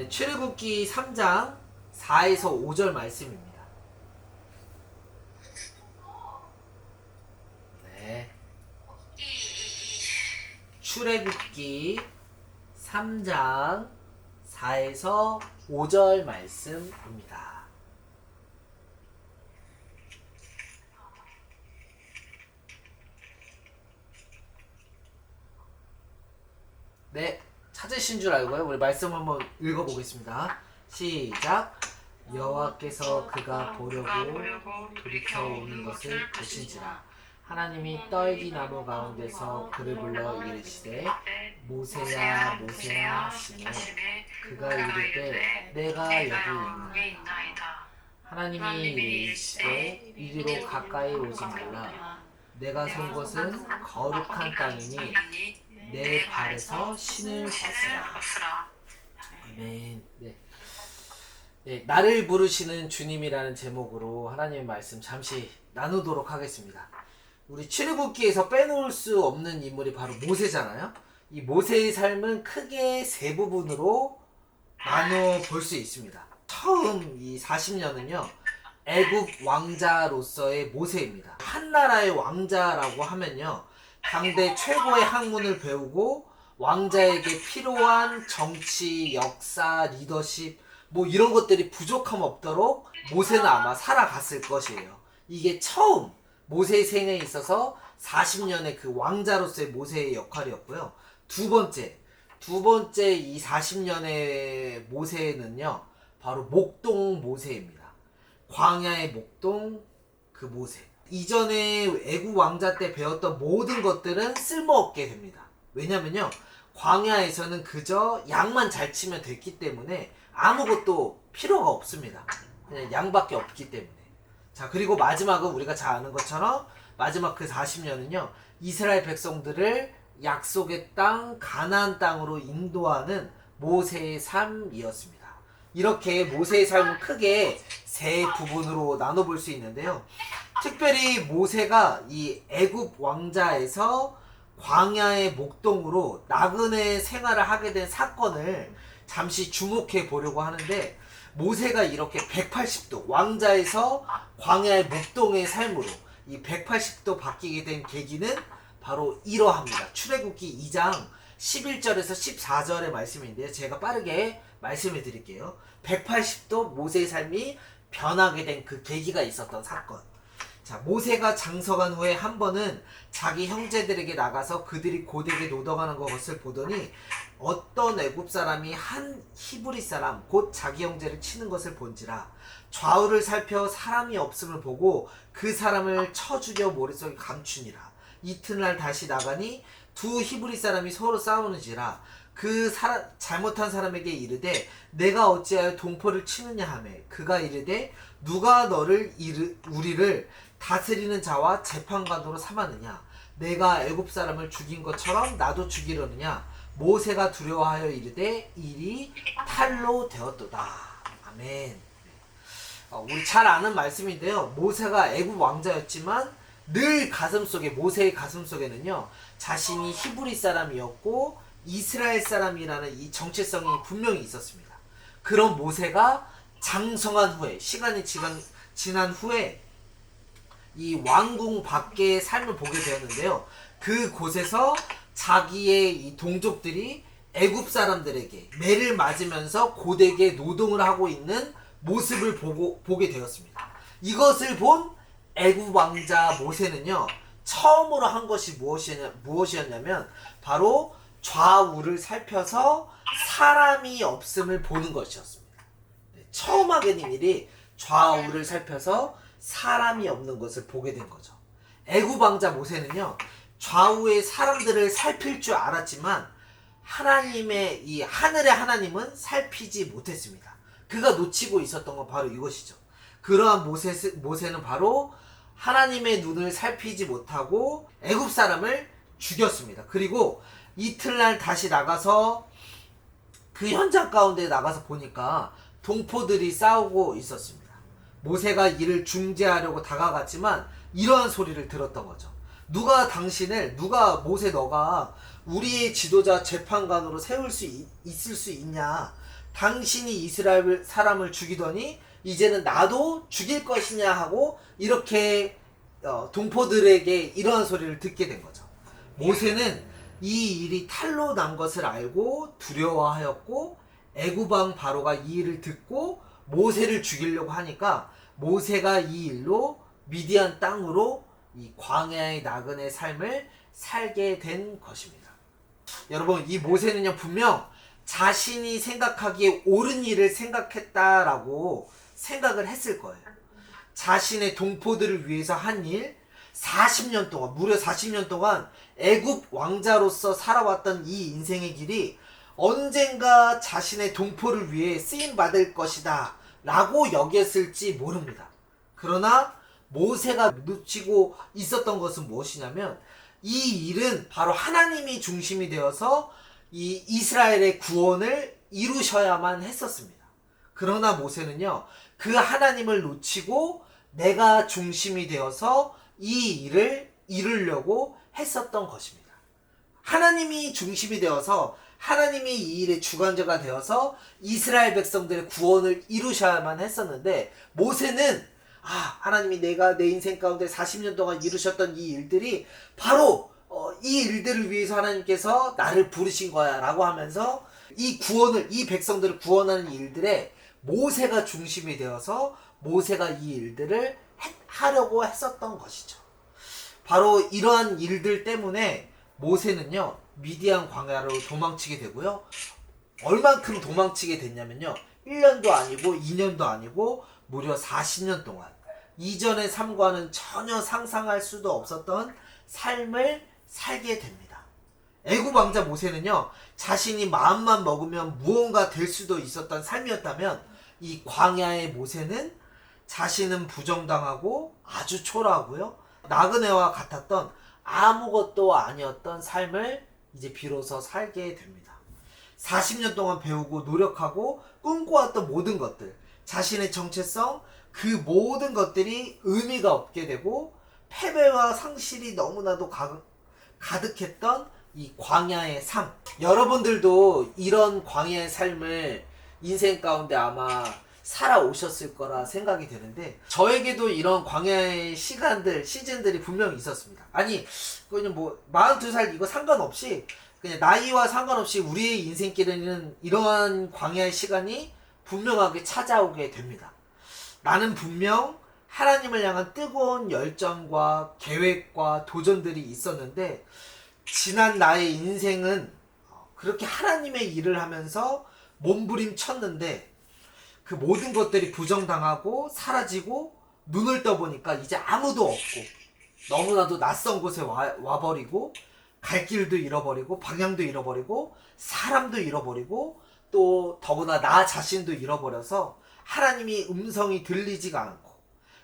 네, 출애굽기 3장 4에서 5절 말씀입니다. 네. 출애굽기 3장 4에서 5절 말씀입니다. 네, 찾으신 줄 알고요. 우리 말씀 한번 읽어보겠습니다. 시작. 여호와께서 그가 보려고 돌이켜 오는 것을 보신지라. 하나님이 떨기 나무 가운데서 그를 불러 이르시되 모세야 모세야 하시매 그가 이르되 내가 여기 있나이다. 하나님이 이르시되 이리로 가까이 오지 말라. 내가 선 곳은 거룩한 땅이니 내 발에서 신을 벗으라. 아멘. 네. 네, 나를 부르시는 주님이라는 제목으로 하나님의 말씀 잠시 나누도록 하겠습니다. 우리 출애굽기에서 빼놓을 수 없는 인물이 바로 모세잖아요. 이 모세의 삶은 크게 세 부분으로 나눠 볼 수 있습니다. 처음 이 40년은요. 애굽 왕자로서의 모세입니다. 한 나라의 왕자라고 하면요. 당대 최고의 학문을 배우고 왕자에게 필요한 정치, 역사, 리더십 뭐 이런 것들이 부족함 없도록 모세는 아마 살아갔을 것이에요. 이게 처음 모세의 생애에 있어서 40년의 그 왕자로서의 모세의 역할이었고요. 두 번째 이 40년의 모세는요. 바로 목동 모세입니다. 광야의 목동 그 모세. 이전에 애국 왕자 때 배웠던 모든 것들은 쓸모없게 됩니다. 왜냐면요. 광야에서는 그저 양만 잘 치면 됐기 때문에 아무것도 필요가 없습니다. 그냥 양밖에 없기 때문에. 자, 그리고 마지막은 우리가 잘 아는 것처럼 마지막 그 40년은요. 이스라엘 백성들을 약속의 땅 가나안 땅으로 인도하는 모세의 삶이었습니다. 이렇게 모세의 삶은 크게 세 부분으로 나눠볼 수 있는데요. 특별히 모세가 이 애굽 왕자에서 광야의 목동으로 나그네 생활을 하게 된 사건을 잠시 주목해 보려고 하는데, 모세가 이렇게 180도 왕자에서 광야의 목동의 삶으로 이 180도 바뀌게 된 계기는 바로 이러합니다. 출애굽기 2장 11절에서 14절의 말씀인데요. 제가 빠르게 말씀해 드릴게요. 180도 모세의 삶이 변하게 된 그 계기가 있었던 사건. 자, 모세가 장성한 후에 한 번은 자기 형제들에게 나가서 그들이 고되게 노동하는 것을 보더니 어떤 애굽 사람이 한 히브리 사람 곧 자기 형제를 치는 것을 본지라. 좌우를 살펴 사람이 없음을 보고 그 사람을 쳐 죽여 머릿속에 감추니라. 이튿날 다시 나가니 두 히브리 사람이 서로 싸우는지라. 그 잘못한 사람에게 이르되 내가 어찌하여 동포를 치느냐 하매 그가 이르되 누가 너를 우리를 다스리는 자와 재판관으로 삼았느냐. 내가 애굽 사람을 죽인 것처럼 나도 죽이려느냐. 모세가 두려워하여 이르되 일이 탈로 되었도다. 아멘. 우리 잘 아는 말씀인데요. 모세가 애굽 왕자였지만 늘 가슴속에, 모세의 가슴속에는요, 자신이 히브리 사람이었고 이스라엘 사람이라는 이 정체성이 분명히 있었습니다. 그런 모세가 장성한 후에, 시간이 지난 후에 이 왕궁 밖의 삶을 보게 되었는데요. 그 곳에서 자기의 이 동족들이 애굽 사람들에게 매를 맞으면서 고되게 노동을 하고 있는 모습을 보게 되었습니다. 이것을 본 애굽 왕자 모세는요, 처음으로 한 것이 무엇이었냐면 바로 좌우를 살펴서 사람이 없음을 보는 것이었습니다. 처음 하게 된 일이 좌우를 살펴서 사람이 없는 것을 보게 된 거죠. 애굽 왕자 모세는요, 좌우의 사람들을 살필 줄 알았지만 하나님의 이 하늘의 하나님은 살피지 못했습니다. 그가 놓치고 있었던 건 바로 이것이죠. 그러한 모세는 바로 하나님의 눈을 살피지 못하고 애굽 사람을 죽였습니다. 그리고 이튿날 다시 나가서 그 현장 가운데 나가서 보니까 동포들이 싸우고 있었습니다. 모세가 이를 중재하려고 다가갔지만 이러한 소리를 들었던 거죠. 누가 모세 너가 우리의 지도자 재판관으로 세울 수 있을 수 있냐. 당신이 이스라엘 사람을 죽이더니 이제는 나도 죽일 것이냐 하고 이렇게 동포들에게 이러한 소리를 듣게 된 거죠. 모세는 이 일이 탈로 난 것을 알고 두려워하였고 애굽 왕 바로가 이 일을 듣고 모세를 죽이려고 하니까 모세가 이 일로 미디안 땅으로 이 광야의 나그네 삶을 살게 된 것입니다. 여러분, 이 모세는요 분명 자신이 생각하기에 옳은 일을 생각했다라고 생각을 했을 거예요. 자신의 동포들을 위해서 한 일, 40년 동안, 무려 40년 동안 애굽 왕자로서 살아왔던 이 인생의 길이 언젠가 자신의 동포를 위해 쓰임받을 것이다 라고 여겼을지 모릅니다. 그러나 모세가 놓치고 있었던 것은 무엇이냐면 이 일은 바로 하나님이 중심이 되어서 이 이스라엘의 구원을 이루셔야만 했었습니다. 그러나 모세는요 그 하나님을 놓치고 내가 중심이 되어서 이 일을 이루려고 했었던 것입니다. 하나님이 중심이 되어서 하나님이 이 일의 주관자가 되어서 이스라엘 백성들의 구원을 이루셔야만 했었는데 모세는 하나님이 내가 내 인생 가운데 40년 동안 이루셨던 이 일들이 바로 이 일들을 위해서 하나님께서 나를 부르신 거야 라고 하면서 이 구원을, 이 백성들을 구원하는 일들에 모세가 중심이 되어서 모세가 이 일들을 하려고 했었던 것이죠. 바로 이러한 일들 때문에 모세는요 미디안 광야로 도망치게 되고요. 얼만큼 도망치게 됐냐면요 1년도 아니고 2년도 아니고 무려 40년 동안 이전의 삶과는 전혀 상상할 수도 없었던 삶을 살게 됩니다. 애굽 왕자 모세는요 자신이 마음만 먹으면 무언가 될 수도 있었던 삶이었다면 이 광야의 모세는 자신은 부정당하고 아주 초라하고요 나그네와 같았던 아무것도 아니었던 삶을 이제 비로소 살게 됩니다. 40년 동안 배우고 노력하고 꿈꿔왔던 모든 것들, 자신의 정체성, 그 모든 것들이 의미가 없게 되고 패배와 상실이 너무나도 가득했던 이 광야의 삶. 여러분들도 이런 광야의 삶을 인생 가운데 아마 살아오셨을 거라 생각이 되는데 저에게도 이런 광야의 시즌들이 분명히 있었습니다. 아니 그냥 뭐 42살 이거 상관없이 그냥 나이와 상관없이 우리의 인생길에는 이러한 광야의 시간이 분명하게 찾아오게 됩니다. 나는 분명 하나님을 향한 뜨거운 열정과 계획과 도전들이 있었는데 지난 나의 인생은 그렇게 하나님의 일을 하면서 몸부림쳤는데 그 모든 것들이 부정당하고 사라지고 눈을 떠보니까 이제 아무도 없고 너무나도 낯선 곳에 와버리고 갈 길도 잃어버리고 방향도 잃어버리고 사람도 잃어버리고 또 더구나 나 자신도 잃어버려서 하나님이 음성이 들리지가 않고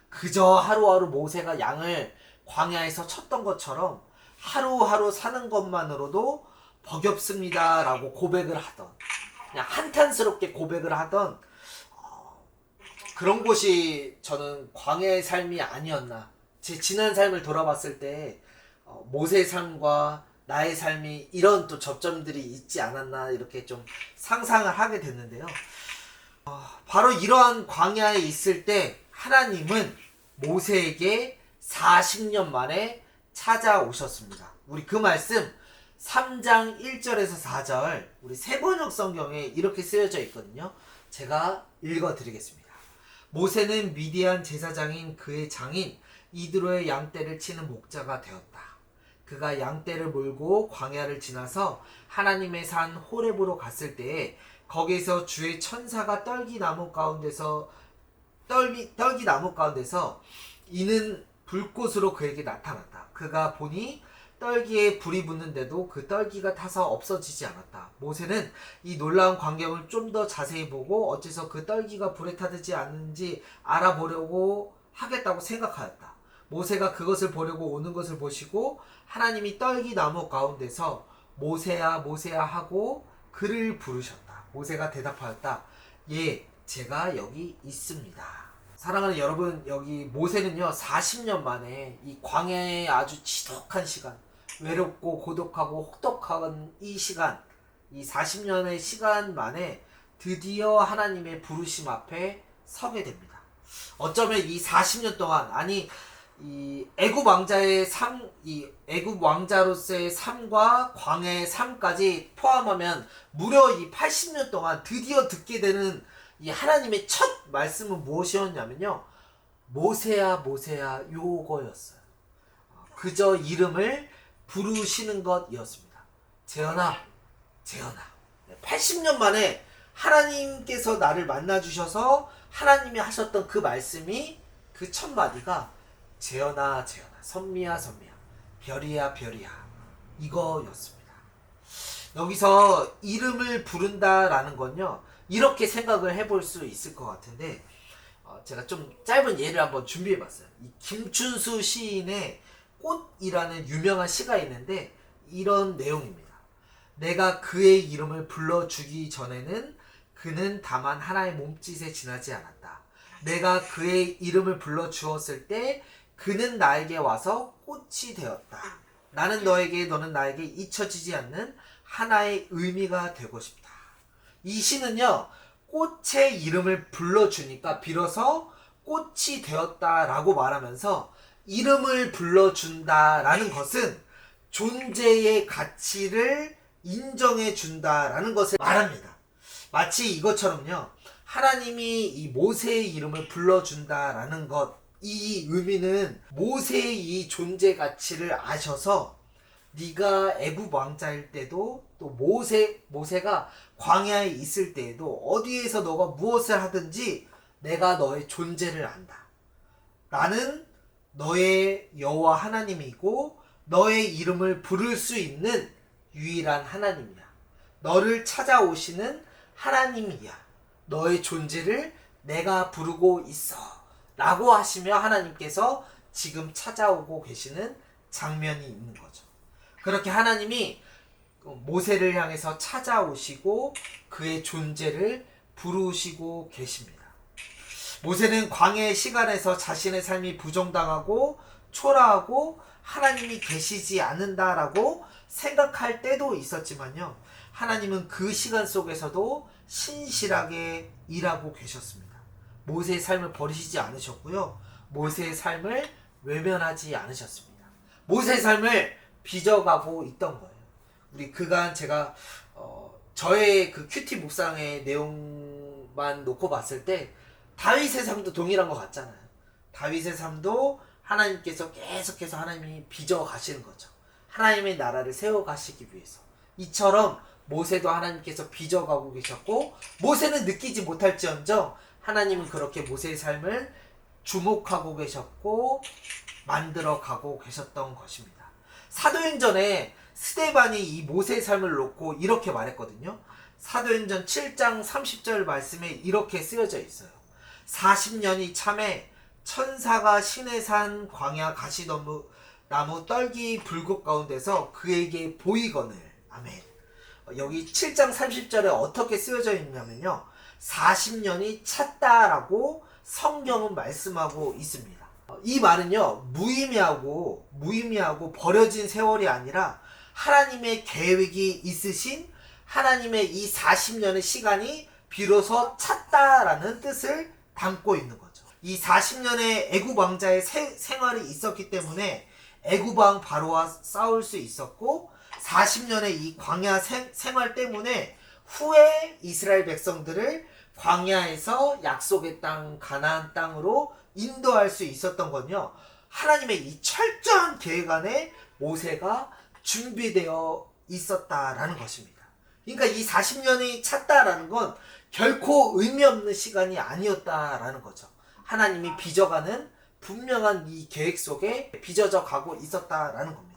그저 하루하루 모세가 양을 광야에서 쳤던 것처럼 하루하루 사는 것만으로도 버겁습니다 라고 고백을 하던 그냥 한탄스럽게 고백을 하던 그런 곳이 저는 광야의 삶이 아니었나. 제 지난 삶을 돌아봤을 때 모세의 삶과 나의 삶이 이런 또 접점들이 있지 않았나 이렇게 좀 상상을 하게 됐는데요. 바로 이러한 광야에 있을 때 하나님은 모세에게 40년 만에 찾아오셨습니다. 우리 그 말씀 3장 1절에서 4절 우리 세번역 성경에 이렇게 쓰여져 있거든요. 제가 읽어드리겠습니다. 모세는 미디안 제사장인 그의 장인 이드로의 양떼를 치는 목자가 되었다. 그가 양떼를 몰고 광야를 지나서 하나님의 산 호렙으로 갔을 때에 거기에서 주의 천사가 떨기나무 가운데서 이는 불꽃으로 그에게 나타났다. 그가 보니 떨기에 불이 붙는데도 그 떨기가 타서 없어지지 않았다. 모세는 이 놀라운 광경을 좀 더 자세히 보고 어째서 그 떨기가 불에 타지 않는지 알아보려고 하겠다고 생각하였다. 모세가 그것을 보려고 오는 것을 보시고 하나님이 떨기나무 가운데서 모세야 모세야 하고 그를 부르셨다. 모세가 대답하였다. 예, 제가 여기 있습니다. 사랑하는 여러분, 여기 모세는요 40년 만에 이 광야의 아주 지독한 시간, 외롭고 고독하고 혹독한 이 시간, 이 40년의 시간 만에 드디어 하나님의 부르심 앞에 서게 됩니다. 어쩌면 이 40년 동안, 아니 이 애굽 왕자의 삶, 이 애굽 왕자로서의 삶과 광야의 삶까지 포함하면 무려 이 80년 동안 드디어 듣게 되는 이 하나님의 첫 말씀은 무엇이었냐면요, 모세야 모세야 요거였어요. 그저 이름을 부르시는 것이었습니다. 재현아, 재현아. 80년 만에 하나님께서 나를 만나주셔서 하나님이 하셨던 그 말씀이, 그 첫 마디가 재현아 재현아, 선미야 선미야, 별이야 별이야, 이거였습니다. 여기서 이름을 부른다라는 건요, 이렇게 생각을 해볼 수 있을 것 같은데, 제가 좀 짧은 예를 한번 준비해봤어요. 이 김춘수 시인의 꽃이라는 유명한 시가 있는데 이런 내용입니다. 내가 그의 이름을 불러주기 전에는 그는 다만 하나의 몸짓에 지나지 않았다. 내가 그의 이름을 불러주었을 때 그는 나에게 와서 꽃이 되었다. 나는 너에게, 너는 나에게 잊혀지지 않는 하나의 의미가 되고 싶다. 이 시는요, 꽃의 이름을 불러주니까 비로소 꽃이 되었다라고 말하면서, 이름을 불러준다라는 것은 존재의 가치를 인정해준다라는 것을 말합니다. 마치 이것처럼요, 하나님이 이 모세의 이름을 불러준다라는 것, 이 의미는 모세의 이 존재 가치를 아셔서 네가 애굽 왕자일 때도, 또 모세가 광야에 있을 때에도 어디에서 너가 무엇을 하든지 내가 너의 존재를 안다. 나는 너의 여호와 하나님이고 너의 이름을 부를 수 있는 유일한 하나님이야. 너를 찾아오시는 하나님이야. 너의 존재를 내가 부르고 있어. 라고 하시며 하나님께서 지금 찾아오고 계시는 장면이 있는 거죠. 그렇게 하나님이 모세를 향해서 찾아오시고 그의 존재를 부르시고 계십니다. 모세는 광야의 시간에서 자신의 삶이 부정당하고 초라하고 하나님이 계시지 않는다라고 생각할 때도 있었지만요, 하나님은 그 시간 속에서도 신실하게 일하고 계셨습니다. 모세의 삶을 버리시지 않으셨고요, 모세의 삶을 외면하지 않으셨습니다. 모세의 삶을 빚어가고 있던 거예요. 우리 그간 제가 저의 그 큐티 묵상의 내용만 놓고 봤을 때 다윗의 삶도 동일한 것 같잖아요. 다윗의 삶도 하나님께서 계속해서 하나님이 빚어 가시는 거죠. 하나님의 나라를 세워 가시기 위해서. 이처럼 모세도 하나님께서 빚어 가고 계셨고, 모세는 느끼지 못할지언정 하나님은 그렇게 모세의 삶을 주목하고 계셨고 만들어 가고 계셨던 것입니다. 사도행전에 스데반이 이 모세의 삶을 놓고 이렇게 말했거든요. 사도행전 7장 30절 말씀에 이렇게 쓰여져 있어요. 40년이 참에 천사가 시내산 광야 가시나무 떨기 불꽃 가운데서 그에게 보이거늘. 아멘. 여기 7장 30절에 어떻게 쓰여져 있냐면요, 40년이 찼다라고 성경은 말씀하고 있습니다. 이 말은요, 무의미하고 버려진 세월이 아니라 하나님의 계획이 있으신 하나님의 이 40년의 시간이 비로소 찼다라는 뜻을 담고 있는 거죠. 이 40년의 애굽 왕자의 생활이 있었기 때문에 애굽 왕 바로와 싸울 수 있었고, 40년의 이 광야 생활 때문에 후에 이스라엘 백성들을 광야에서 약속의 땅 가나안 땅으로 인도할 수 있었던 건요, 하나님의 이 철저한 계획 안에 모세가 준비되어 있었다라는 것입니다. 그러니까 이 40년이 찼다라는 건 결코 의미 없는 시간이 아니었다라는 거죠. 하나님이 빚어가는 분명한 이 계획 속에 빚어져 가고 있었다라는 겁니다.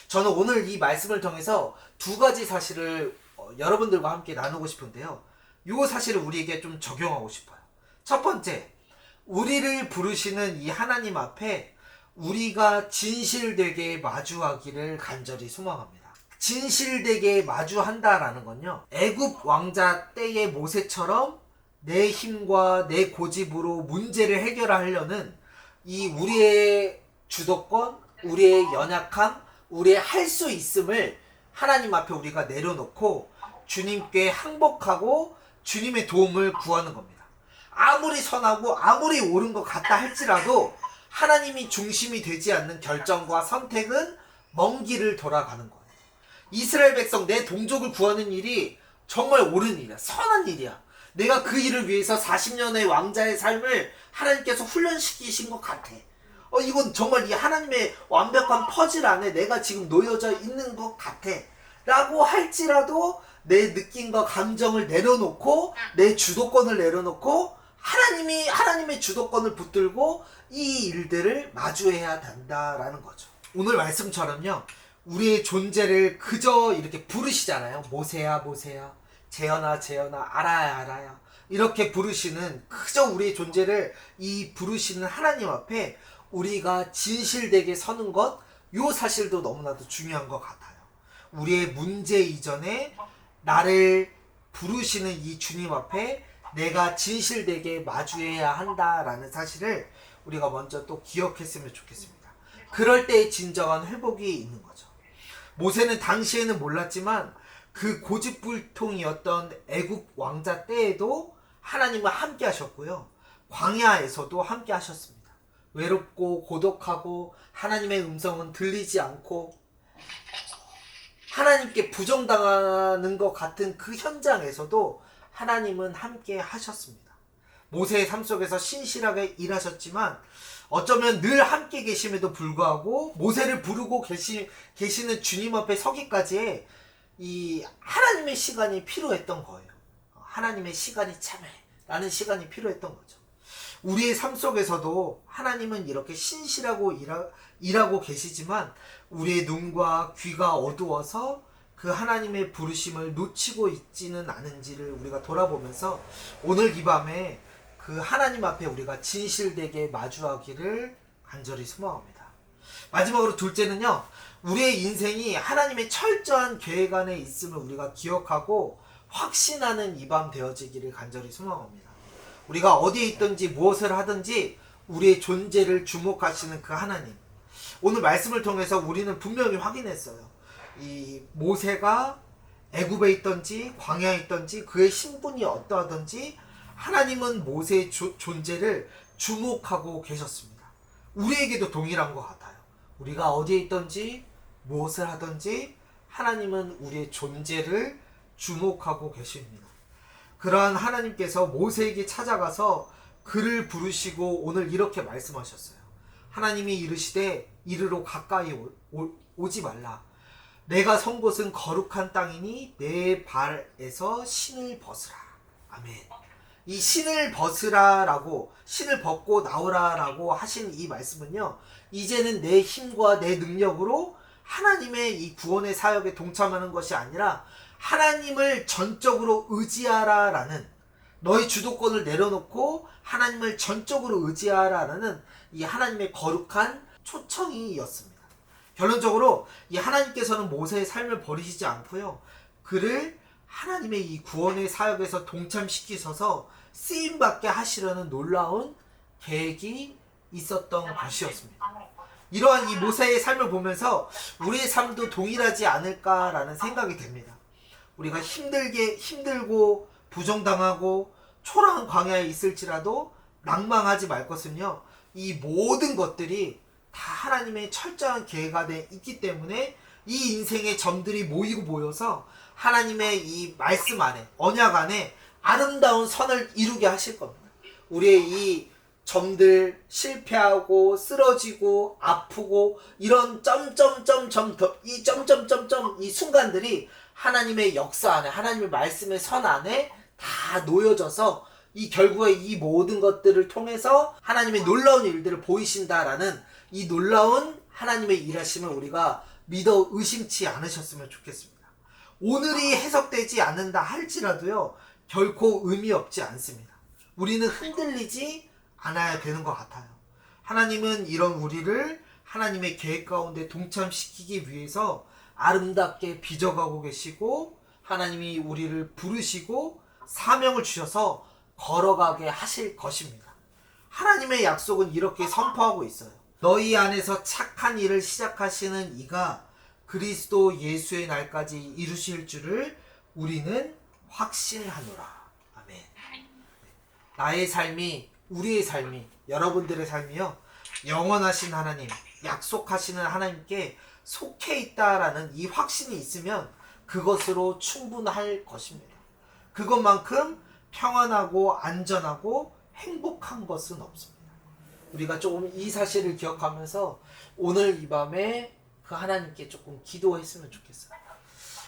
저는 오늘 이 말씀을 통해서 두 가지 사실을 여러분들과 함께 나누고 싶은데요, 이 사실을 우리에게 좀 적용하고 싶어요. 첫 번째, 우리를 부르시는 이 하나님 앞에 우리가 진실되게 마주하기를 간절히 소망합니다. 진실되게 마주한다라는 건요, 애굽 왕자 때의 모세처럼 내 힘과 내 고집으로 문제를 해결하려는 이 우리의 주도권, 우리의 연약함, 우리의 할 수 있음을 하나님 앞에 우리가 내려놓고 주님께 항복하고 주님의 도움을 구하는 겁니다. 아무리 선하고 아무리 옳은 것 같다 할지라도 하나님이 중심이 되지 않는 결정과 선택은 먼 길을 돌아가는 거예요. 이스라엘 백성, 내 동족을 구하는 일이 정말 옳은 일이야. 선한 일이야. 내가 그 일을 위해서 40년의 왕자의 삶을 하나님께서 훈련시키신 것 같아. 이건 정말 이 하나님의 완벽한 퍼즐 안에 내가 지금 놓여져 있는 것 같아. 라고 할지라도 내 느낌과 감정을 내려놓고 내 주도권을 내려놓고 하나님의 주도권을 붙들고 이 일들을 마주해야 된다라는 거죠. 오늘 말씀처럼요, 우리의 존재를 그저 이렇게 부르시잖아요. 모세야 모세야, 재현아 재현아, 알아야 알아야, 이렇게 부르시는, 그저 우리의 존재를 이 부르시는 하나님 앞에 우리가 진실되게 서는 것, 요 사실도 너무나도 중요한 것 같아요. 우리의 문제 이전에 나를 부르시는 이 주님 앞에 내가 진실되게 마주해야 한다라는 사실을 우리가 먼저 또 기억했으면 좋겠습니다. 그럴 때 진정한 회복이 있는 거죠. 모세는 당시에는 몰랐지만 그 고집불통이었던 애국 왕자 때에도 하나님과 함께 하셨고요. 광야에서도 함께 하셨습니다. 외롭고 고독하고 하나님의 음성은 들리지 않고 하나님께 부정당하는 것 같은 그 현장에서도 하나님은 함께 하셨습니다. 모세의 삶 속에서 신실하게 일하셨지만 어쩌면 늘 함께 계심에도 불구하고 모세를 부르고 계시는 주님 앞에 서기까지의 이 하나님의 시간이 필요했던 거예요. 하나님의 시간이 참회라는 시간이 필요했던 거죠. 우리의 삶 속에서도 하나님은 이렇게 신실하고 일하고 계시지만 우리의 눈과 귀가 어두워서 그 하나님의 부르심을 놓치고 있지는 않은지를 우리가 돌아보면서 오늘 이 밤에 그 하나님 앞에 우리가 진실되게 마주하기를 간절히 소망합니다. 마지막으로 둘째는요, 우리의 인생이 하나님의 철저한 계획 안에 있음을 우리가 기억하고 확신하는 이 밤 되어지기를 간절히 소망합니다. 우리가 어디에 있든지 무엇을 하든지 우리의 존재를 주목하시는 그 하나님, 오늘 말씀을 통해서 우리는 분명히 확인했어요. 이 모세가 애굽에 있든지 광야에 있든지 그의 신분이 어떠하든지 하나님은 모세의 존재를 주목하고 계셨습니다. 우리에게도 동일한 것 같아요. 우리가 어디에 있든지 무엇을 하든지 하나님은 우리의 존재를 주목하고 계십니다. 그러한 하나님께서 모세에게 찾아가서 그를 부르시고 오늘 이렇게 말씀하셨어요. 하나님이 이르시되 이르러 가까이 오지 말라. 내가 선 곳은 거룩한 땅이니 내 발에서 신을 벗으라. 아멘. 이 신을 벗으라라고, 신을 벗고 나오라라고 하신 이 말씀은요, 이제는 내 힘과 내 능력으로 하나님의 이 구원의 사역에 동참하는 것이 아니라 하나님을 전적으로 의지하라라는, 너의 주도권을 내려놓고 하나님을 전적으로 의지하라라는 이 하나님의 거룩한 초청이었습니다. 결론적으로 이 하나님께서는 모세의 삶을 버리시지 않고요, 그를 하나님의 이 구원의 사역에서 동참시키셔서 쓰임받게 하시려는 놀라운 계획이 있었던 것이었습니다. 이러한 이 모세의 삶을 보면서 우리의 삶도 동일하지 않을까라는 생각이 됩니다. 우리가 힘들고 부정당하고 초라한 광야에 있을지라도 낭망하지 말 것은요, 이 모든 것들이 다 하나님의 철저한 계획 안에 있기 때문에 이 인생의 점들이 모여서 하나님의 이 말씀 안에, 언약 안에 아름다운 선을 이루게 하실 겁니다. 우리의 이 점들, 실패하고 쓰러지고 아프고 이런 이 순간들이 하나님의 역사 안에, 하나님의 말씀의 선 안에 다 놓여져서 이 결국에 이 모든 것들을 통해서 하나님의 놀라운 일들을 보이신다라는 이 놀라운 하나님의 일하심을 우리가 믿어 의심치 않으셨으면 좋겠습니다. 오늘이 해석되지 않는다 할지라도요, 결코 의미 없지 않습니다. 우리는 흔들리지 않아야 되는 것 같아요. 하나님은 이런 우리를 하나님의 계획 가운데 동참시키기 위해서 아름답게 빚어가고 계시고, 하나님이 우리를 부르시고 사명을 주셔서 걸어가게 하실 것입니다. 하나님의 약속은 이렇게 선포하고 있어요. 너희 안에서 착한 일을 시작하시는 이가 그리스도 예수의 날까지 이루실 줄을 우리는 확신하노라. 아멘. 나의 삶이, 우리의 삶이, 여러분들의 삶이요, 영원하신 하나님, 약속하시는 하나님께 속해 있다라는 이 확신이 있으면 그것으로 충분할 것입니다. 그것만큼 평안하고 안전하고 행복한 것은 없습니다. 우리가 조금 이 사실을 기억하면서 오늘 이 밤에 그 하나님께 조금 기도했으면 좋겠어요.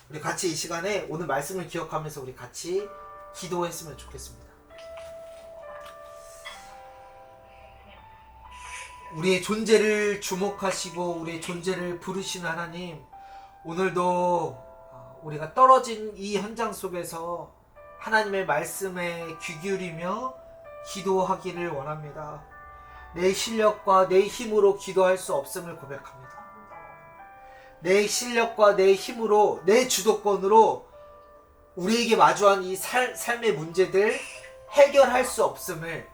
우리 같이 이 시간에 오늘 말씀을 기억하면서 우리 같이 기도했으면 좋겠습니다. 우리의 존재를 주목하시고 우리의 존재를 부르시는 하나님, 오늘도 우리가 떨어진 이 현장 속에서 하나님의 말씀에 귀 기울이며 기도하기를 원합니다. 내 실력과 내 힘으로 기도할 수 없음을 고백합니다. 내 실력과 내 힘으로, 내 주도권으로 우리에게 마주한 이 삶의 문제들 해결할 수 없음을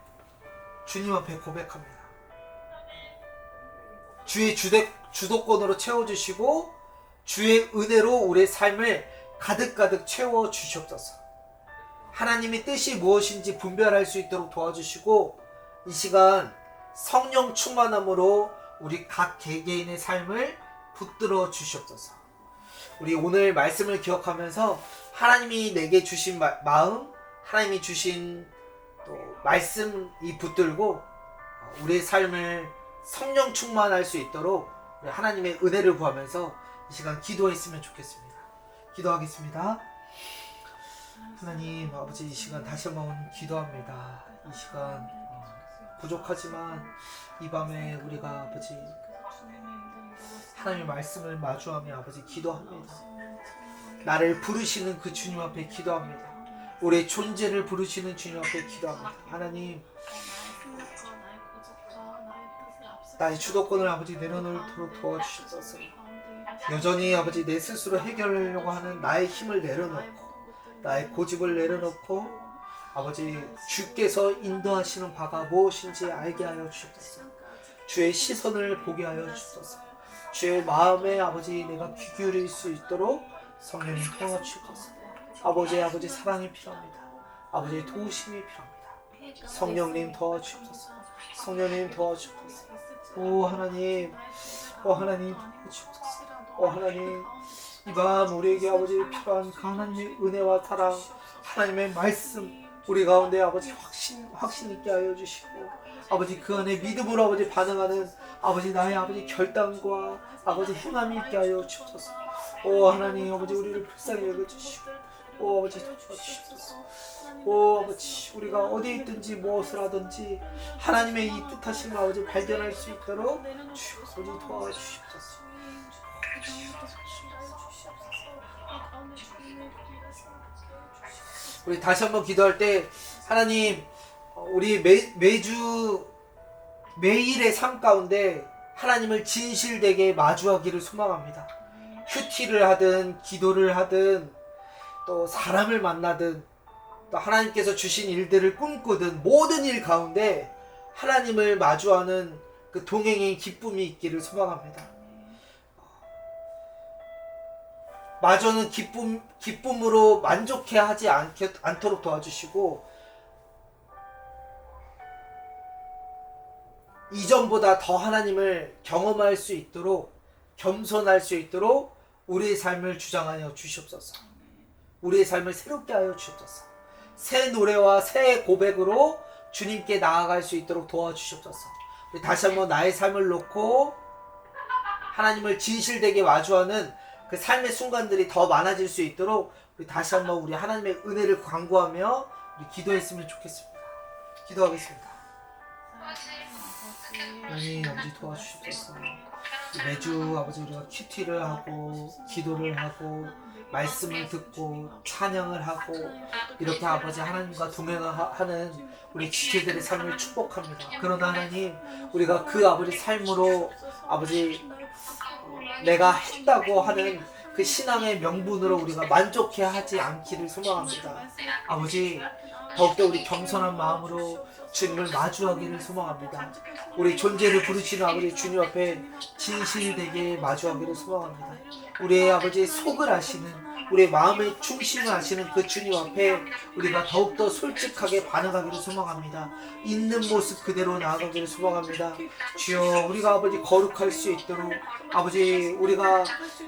주님 앞에 고백합니다. 주의 주도권으로 채워주시고 주의 은혜로 우리의 삶을 가득가득 채워주시옵소서. 하나님의 뜻이 무엇인지 분별할 수 있도록 도와주시고 이 시간 성령 충만함으로 우리 각 개개인의 삶을 붙들어 주시옵소서. 우리 오늘 말씀을 기억하면서 하나님이 내게 주신 마음, 하나님이 주신 또 말씀이 붙들고 우리의 삶을 성령 충만할 수 있도록 우리 하나님의 은혜를 구하면서 이 시간 기도했으면 좋겠습니다. 기도하겠습니다. 하나님 아버지, 이 시간 다시 한번 기도합니다. 이 시간 부족하지만 이 밤에 우리가 아버지 하나님의 말씀을 마주하며 아버지 기도합니다. 나를 부르시는 그 주님 앞에 기도합니다. 우리의 존재를 부르시는 주님 앞에 기도합니다. 하나님, 나의 주도권을 아버지 내려놓도록 도와주시옵소서. 여전히 아버지 내 스스로 해결하려고 하는 나의 힘을 내려놓고 나의 고집을 내려놓고 아버지 주께서 인도하시는 바가 무엇인지 알게 하여 주옵소서. 주의 시선을 보게 하여 주옵소서. 주의 마음에 아버지 내가 귀 기울일 수 있도록 성령님 도와주옵소서. 아버지 사랑이 필요합니다. 아버지의 도우심이 필요합니다. 성령님 도와주옵소서. 성령님 도와주옵소서. 오 하나님 도와주옵소서. 오 하나님, 이 밤 우리에게 아버지 필요한 그 하나님의 은혜와 사랑, 하나님의 말씀 우리 가운데 아버지 확신 있게 하여 주시고 아버지 그 안에 믿음으로 아버지 반응하는 아버지 나의 아버지 결단과 아버지 행함이 있게 하여 주옵소서. 오 하나님 아버지 우리를 불쌍히 여겨주시고 오 아버지 도와주시옵소서. 오 아버지 우리가 어디에 있든지 무엇을 하든지 하나님의 이 뜻하심을 아버지 발견할 수 있도록 주 아버지 도와주시옵소서. 우리 다시 한번 기도할 때 하나님 우리 매일의 삶 가운데 하나님을 진실되게 마주하기를 소망합니다. 큐티를 하든 기도를 하든 또 사람을 만나든 또 하나님께서 주신 일들을 꿈꾸든 모든 일 가운데 하나님을 마주하는 그 동행의 기쁨이 있기를 소망합니다. 마저는 기쁨으로 만족해 하지 않도록 도와주시고 이전보다 더 하나님을 경험할 수 있도록 겸손할 수 있도록 우리의 삶을 주장하여 주시옵소서. 우리의 삶을 새롭게 하여 주시옵소서. 새 노래와 새 고백으로 주님께 나아갈 수 있도록 도와주시옵소서. 우리 다시 한번 나의 삶을 놓고 하나님을 진실되게 마주하는 그 삶의 순간들이 더 많아질 수 있도록 우리 다시 한번 우리 하나님의 은혜를 간구하며 우리 기도했으면 좋겠습니다. 기도하겠습니다. 하나님 아버지 도와주시옵소서. 매주 아버지 우리가 큐티를 하고 기도를 하고 말씀을 듣고 찬양을 하고 이렇게 아버지 하나님과 동행하는 우리 지체들의 삶을 축복합니다. 그러나 하나님 우리가 그 아버지 삶으로 아버지 내가 했다고 하는 그 신앙의 명분으로 우리가 만족해 하지 않기를 소망합니다. 아버지 더욱더 우리 겸손한 마음으로 주님을 마주하기를 소망합니다. 우리 존재를 부르시는 아버지 주님 앞에 진실되게 마주하기를 소망합니다. 우리의 아버지의 속을 아시는 우리의 마음의 중심을 아시는 그 주님 앞에 우리가 더욱더 솔직하게 반응하기를 소망합니다. 있는 모습 그대로 나아가기를 소망합니다. 주여, 우리가 아버지 거룩할 수 있도록 아버지, 우리가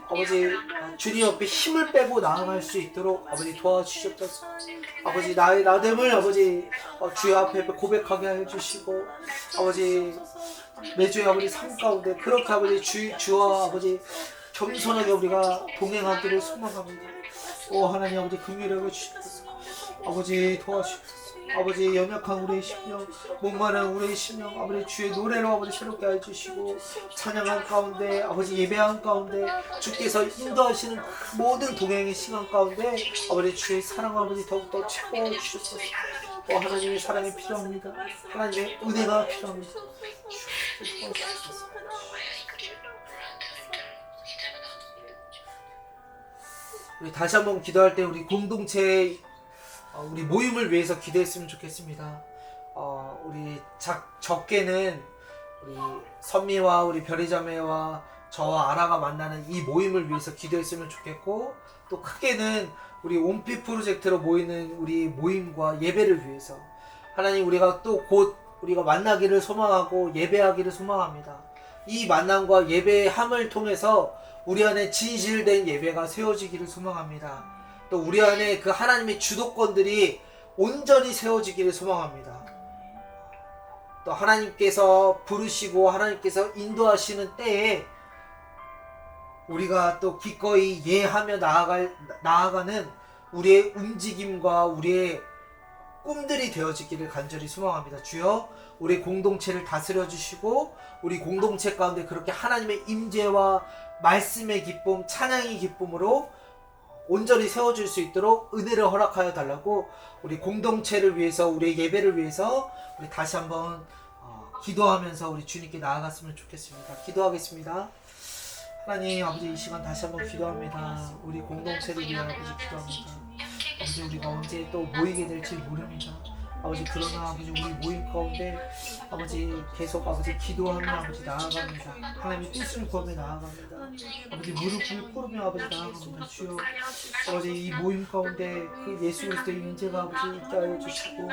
아버지 주님 앞에 힘을 빼고 나아갈 수 있도록 아버지 도와주시옵소서. 아버지, 나의 나됨을 아버지 주여 앞에 고백하게 해주시고 아버지 매주의 아버지 삶 가운데 그렇게 아버지 주와 아버지 겸손하게 우리가 동행하기를 소망합니다. 오 하나님 아버지 긍휼하게 주시옵소서. 아버지 도와주시옵소서. 아버지 연약한 우리의 심령, 목마른 우리의 심령 아버지 주의 노래로 아버지 새롭게 해주시고 찬양한 가운데 아버지 예배한 가운데 주께서 인도하시는 모든 동행의 시간 가운데 아버지 주의 사랑 아버지 더욱더 채워 주시옵소서. 하나님의 사랑이 필요합니다. 하나님의 은혜가 필요합니다. 우리 다시 한번 기도할 때 우리 공동체 우리 모임을 위해서 기도했으면 좋겠습니다. 우리 적게는 우리 선미와 우리 별이자매와 저와 아라가 만나는 이 모임을 위해서 기도했으면 좋겠고, 또 크게는 우리 온피 프로젝트로 모이는 우리 모임과 예배를 위해서 하나님, 우리가 또 곧 우리가 만나기를 소망하고 예배하기를 소망합니다. 이 만남과 예배함을 통해서 우리 안에 진실된 예배가 세워지기를 소망합니다. 또 우리 안에 그 하나님의 주도권들이 온전히 세워지기를 소망합니다. 또 하나님께서 부르시고 하나님께서 인도하시는 때에 우리가 또 기꺼이 예하며 나아가는 우리의 움직임과 우리의 꿈들이 되어지기를 간절히 소망합니다. 주여, 우리 공동체를 다스려 주시고 우리 공동체 가운데 그렇게 하나님의 임재와 말씀의 기쁨, 찬양의 기쁨으로 온전히 세워줄 수 있도록 은혜를 허락하여 달라고, 우리 공동체를 위해서, 우리의 예배를 위해서 우리 다시 한번 기도하면서 우리 주님께 나아갔으면 좋겠습니다. 기도하겠습니다. 하나님 아버지, 이 시간 다시 한번 기도합니다. 우리 공동체를 위해 아버지 기도합니다. 아버지, 우리가 언제 또 모이게 될지 모릅니다. 아버지, 그러나 아버지 우리 모임 가운데 아버지 계속 아버지 기도하며 아버지 나아갑니다. 하나님의 뜻을 구하며 나아갑니다. 아버지 무릎을 꿇으며 아버지 나아갑니다. 주여, 아버지 이 모임 가운데 그 예수 그리스도의 임재가 아버지 있게 하여 주시고,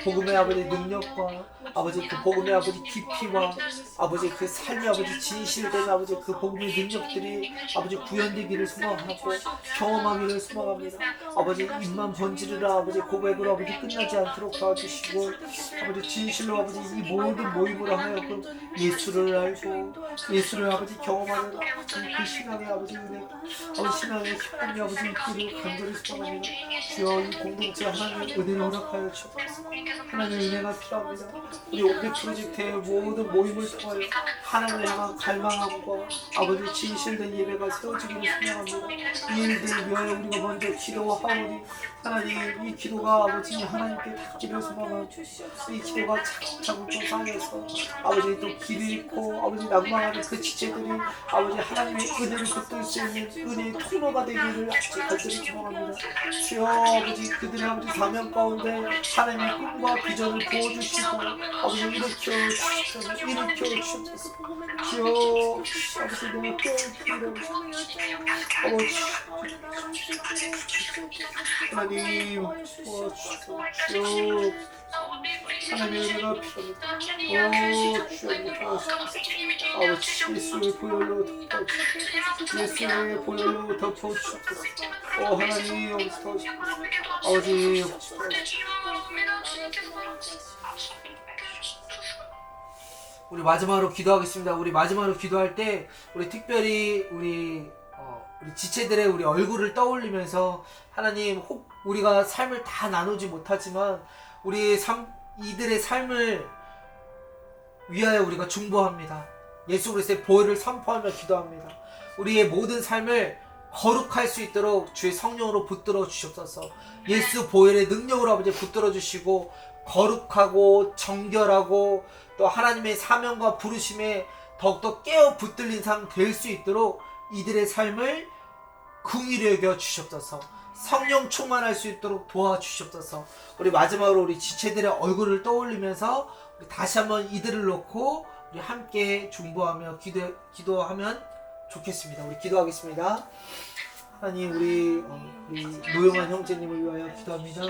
복음의 아버지 능력과 아버지 그 복음의 아버지 깊이와 아버지 그 삶의 아버지 진실된 아버지 그 복음의 능력들이 아버지 구현되기를 소망하고 경험하기를 소망합니다. 아버지 입만 번지르라 아버지 고백으로 아버지 끝나지 않도록 도와주시고, 아버지 진실로 아버지 이 모든 모임으로 하여금 예수를 알고 예수를 아버지 경험하는 그 신앙의 아버지 은혜, 아버지 신앙의 기쁨이 아버지 있기를 간절히 소망합니다. 주여, 이 공동체 하나님의 은혜를 허락하여 주옵소서. 하나님의 은혜가 필요합니다. 우리 온피 프로젝트의 모든 모임을 통하여 하나님을 향한 갈망함과 아버지 진실된 예배가 세워지기를 소망합니다. 이 일들을 위하여 우리가 먼저 기도하오니 하나님, 이 기도가 아버지 하나님께 닿기를 소망하고, 이 기도가 차곡차곡 또 쌓여서 아버지 또 길을 잃고 아버지 낭망하는 그 지체들이 아버지 하나님의 은혜를 붙들 수 있는 은혜의 통로가 되기를 간절히 소망합니다. 주여, 아버지 그들의 아버지 사명 가운데 하나님의 꿈과 비전을 부어주시고 아버지 일으켜 주옵소서. 주여, 아버지 내가 깨어있기를 아버지 하나님 도와주소서. 주여, 하나님의 은혜가 필요합니다. 주여 도와주소서. 아버지 예수의 보혈로 덮어주소서. 예수의 보혈로 덮어주소서. 하나님 여기서 도와주소서. 아버지 여기서 도와주소서. 우리 마지막으로 기도하겠습니다. 우리 마지막으로 기도할 때 우리 특별히 우리 지체들의 우리 얼굴을 떠올리면서 하나님, 혹 우리가 삶을 다 나누지 못하지만 이들의 삶을 위하여 우리가 중보합니다. 예수 그리스도의 보혈을 선포하며 기도합니다. 우리의 모든 삶을 거룩할 수 있도록 주의 성령으로 붙들어 주시옵소서. 예수 보혈의 능력으로 아버지 붙들어 주시고 거룩하고 정결하고 또 하나님의 사명과 부르심에 더욱더 깨어 붙들린 삶 될 수 있도록 이들의 삶을 긍휼히 여겨 주시옵소서. 성령 충만할 수 있도록 도와주시옵소서. 우리 마지막으로 우리 지체들의 얼굴을 떠올리면서 우리 다시 한번 이들을 놓고 우리 함께 중보하며 기도하면 좋겠습니다. 우리 기도하겠습니다. 하나님 우리 노영환 형제님을 위하여 기도합니다.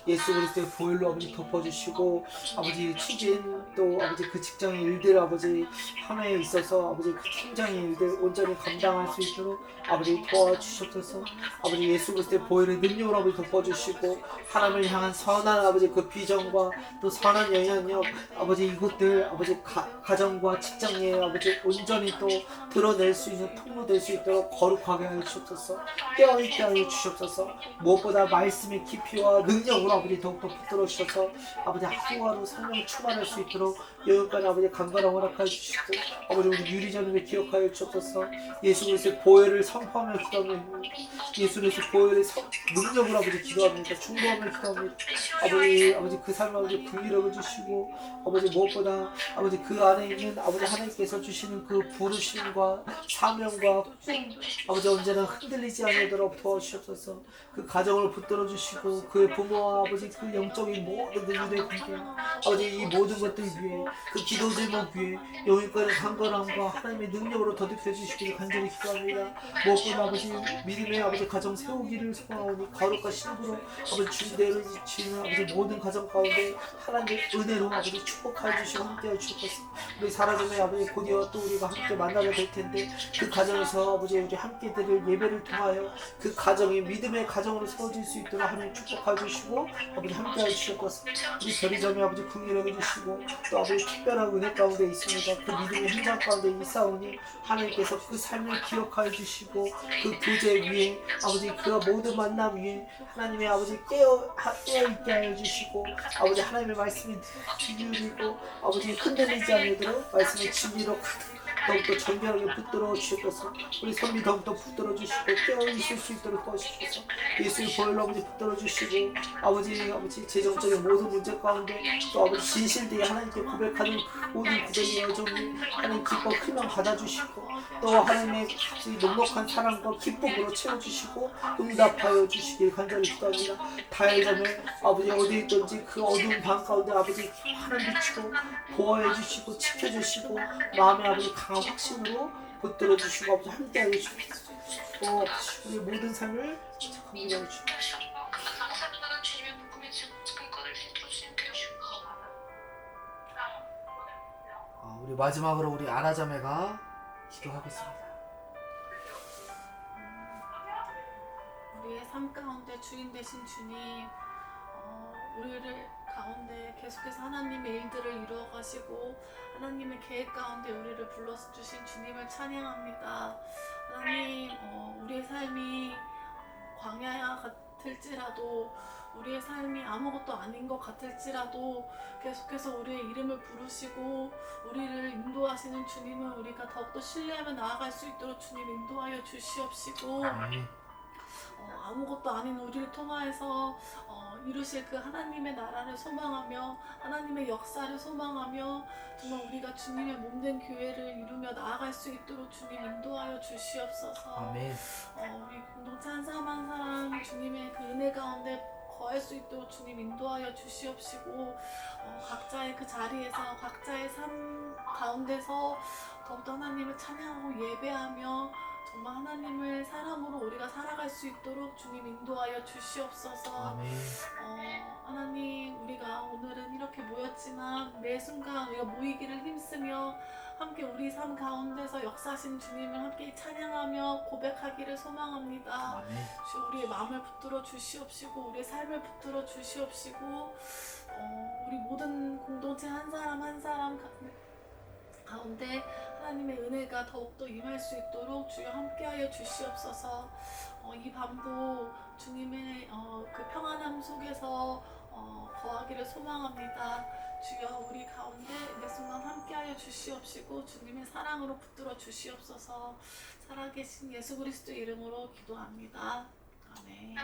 예수 그리스도의 보혈로 아버지 덮어주시고 아버지 취진 또 아버지 그 직장의 일들 아버지 함에 있어서 아버지 그 팀장의 일들 온전히 감당할 수 있도록 아버지 도와주시옵소서. 아버지 예수 그리스도의 보혈의 능력으로 아버지 덮어주시고 하나님을 향한 선한 아버지 그 비전과 또 선한 영향력 아버지 이것들 아버지 가정과 직장에 아버지 온전히 또 드러낼 수 있는 통로 될 수 있도록 거룩하게 하여 주옵소서. 깨어있게 하여 주옵소서. 무엇보다 말씀의 깊이와 능력으로 아버지 더욱더 붙들어 주셔서 아버지 하루하루 성령을 충만할 수 있도록 여기까지 아버지 간간한 허락하여 주시고 아버지 우리 유리자님을 기억하여 주옵소서. 예수 그리스도의 보혈을 선포하며 기도합니다. 예수 그리스도의 보혈의 능력으로 아버지 기도합니다. 중보하며 기도합니다. 아버지 그 삶 아버지 긍휼을 주시고 아버지 무엇보다 아버지 그 안에 있는 아버지 하나님께서 주시는 그 부르심과 사명과 꿈 아버지 언제나 흔들리지 않도록 도와주시옵소서. 그 가정을 붙들어 주시고 그의 부모와 아버지 그 영적인 모든 그 유대 관계 아버지 이 모든 것들 위해 그 기도 제목 위에 영일권의 강건함과 하나님의 능력으로 더듬혀 주시기를 간절히 기도합니다. 무엇보다 아버지 믿음의 아버지 가정 세우기를 소망하오니 거룩과 신부로 아버지 주대를 지치는 아버지 모든 가정 가운데 하나님의 은혜로 아버지 축복하여 주시고 함께하여 주옵소서. 우리 사라짐의 아버지 곧이어 또 우리가 함께 만나게 될 텐데 그 가정에서 아버지 우리 함께 드릴 예배를 통하여 그 가정이 믿음의 가정으로 세워질 수 있도록 하나님 축복하여 주시고 아버지 함께하여 주옵소서. 우리 별이자매 아버지 긍휼하여 주시고 또 아버지 특별한 은혜 가운데 있습니다. 그 믿음의 현장 가운데 있사오니 하나님께서 그 삶을 기억하여 주시고 그 교제 위에 아버지 그 모든 만남 위에 하나님의 아버지 깨어있게 하여 주시고 아버지 하나님의 말씀이 진리이고 아버지 흔들리지 않도록 말씀의 진리로 가득 더욱더 정결하게 붙들어 주시옵소서. 우리 손이 더욱더 붙들어 주시고 깨어있을 수 있도록 도와주시옵소서. 예수의 보혈로 아버지 붙들어 주시고 아버지 재정적인 모든 문제 가운데 또 아버지 진실되게 하나님께 고백하는 모든 고백의 여정이 하나님 기뻐 크면 받아주시고 또 하나님의 넉넉한 사랑과 기쁨으로 채워주시고 응답하여 주시길 간절히 기도합니다. 다혜자매 아버지 어디에 있든지 그 어두운 방 가운데 아버지 하나님 비추고 보호해 주시고 지켜주시고 마음의 아버지 강한 확신으로 붙들어 주시고 아버지 함께하여 주시고 또 우리 모든 삶을 긍휼하여 주시고 우리 마지막으로 우리 아라자매가 기도하겠습니다. 우리의 삶 가운데 주인 되신 주님, 우리를 가운데 계속해서 하나님의 일들을 이루어 가시고 하나님의 계획 가운데 우리를 불러주신 주님을 찬양합니다. 하나님, 우리의 삶이 광야 같을지라도 우리의 삶이 아무것도 아닌 것 같을지라도 계속해서 우리의 이름을 부르시고 우리를 인도하시는 주님을 우리가 더욱더 신뢰하며 나아갈 수 있도록 주님 인도하여 주시옵시고 아무것도 아닌 우리를 통하여서 이루실 그 하나님의 나라를 소망하며 하나님의 역사를 소망하며 정말 우리가 주님의 몸된 교회를 이루며 나아갈 수 있도록 주님 인도하여 주시옵소서. 아멘. 우리 공동체 한 사람 한 사람 주님의 그 은혜 가운데 거할 수 있도록 주님 인도하여 주시옵시고 각자의 그 자리에서 각자의 삶 가운데서 더욱더 하나님을 찬양하고 예배하며 정말 하나님을 사람으로 우리가 살아갈 수 있도록 주님 인도하여 주시옵소서. 아멘. 하나님, 우리가 오늘은 이렇게 모였지만 매 순간 우리가 모이기를 힘쓰며 함께 우리 삶 가운데서 역사하신 주님을 함께 찬양하며 고백하기를 소망합니다. 아멘. 주 우리의 마음을 붙들어 주시옵시고 우리의 삶을 붙들어 주시옵시고 우리 모든 공동체 한 사람 한 사람 가운데 하나님의 은혜가 더욱더 임할 수 있도록 주여 함께하여 주시옵소서. 이 밤도 주님의 그 평안함 속에서 거하기를 소망합니다. 주여 우리 가운데 매 순간 함께하여 주시옵시고 주님의 사랑으로 붙들어 주시옵소서. 살아계신 예수 그리스도 이름으로 기도합니다. 아멘.